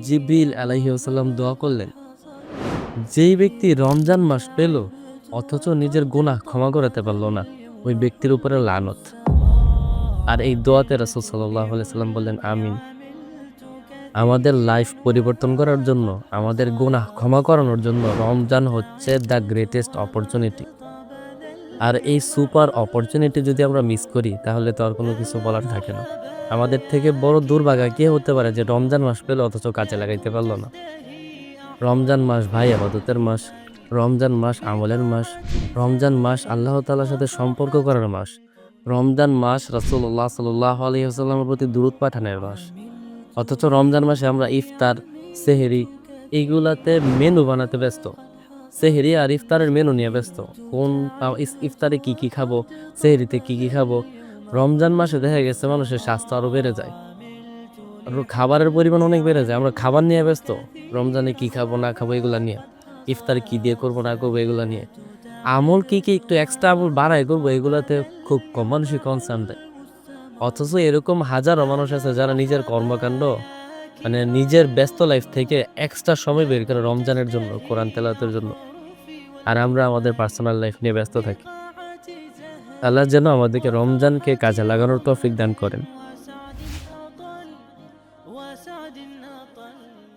জিবরিল আলাইহিস সালাম দোয়া করলেন, যেই ব্যক্তি রমজান মাস পেল অথচ নিজের গুনাহ ক্ষমা করাতে পারল না, ওই ব্যক্তির উপরে লানত। আর এই দোয়াতে রাসূল সাল্লাল্লাহু আলাইহি সাল্লাম বললেন আমিন। আমাদের লাইফ পরিবর্তন করার জন্য, আমাদের গুনাহ ক্ষমা করানোর জন্য রমজান হচ্ছে দ্য গ্রেটেস্ট অপরচুনিটি। আর এই সুপার অপরচুনিটি যদি আমরা মিস করি তাহলে তো আর কোনো কিছু বলার থাকে না। আমাদের থেকে বড় দুর্ভাগা কে হতে পারে যে রমজান মাস পেল অথচ কাজে লাগাইতে পারলো না। রমজান মাস ভাই ইবাদতের মাস, রমজান মাস আমলের মাস, রমজান মাস আল্লাহ তাআলার সাথে সম্পর্ক করার মাস, রমজান মাস রাসূলুল্লাহ সাল্লাল্লাহু আলাইহি ওয়াসাল্লামের প্রতি দুরূদ পাঠানোর মাস। অথচ রমজান মাসে আমরা ইফতার, সেহরি এইগুলাতে মেনু বানাতে ব্যস্ত। সেহরি আর ইফতারের মেনু নিয়ে ব্যস্ত। কোন ইফতারে কি কি খাবো, সেহরিতে কি কি খাবো। রমজান মাসে দেখা গেছে মানুষের স্বাস্থ্য আরো বেড়ে যায়, আরো খাবারের পরিমাণ অনেক বেড়ে যায়। আমরা খাবার নিয়ে ব্যস্ত, রমজানে কি খাবো না খাবো এগুলা নিয়ে, ইফতার কি দিয়ে করবো না করবো এগুলা নিয়ে। আমল কি কি একটু এক্সট্রা আমল বাড়াই করবো এগুলাতে খুব কম মানুষই কনসার্ন দেয়। অথচ এরকম হাজারো মানুষ আছে যারা নিজের কর্মকাণ্ড মানে নিজের ব্যস্ত লাইফ থেকে এক্সট্রা সময় বের করে রমজানের জন্য, কোরআন তেলাওয়াতের জন্য। আর আমরা আমাদের পার্সোনাল লাইফ নিয়ে ব্যস্ত থাকি। আল্লাহ যেন আমাদেরকে রমজানকে কাজে লাগানোর তৌফিক দান করেন।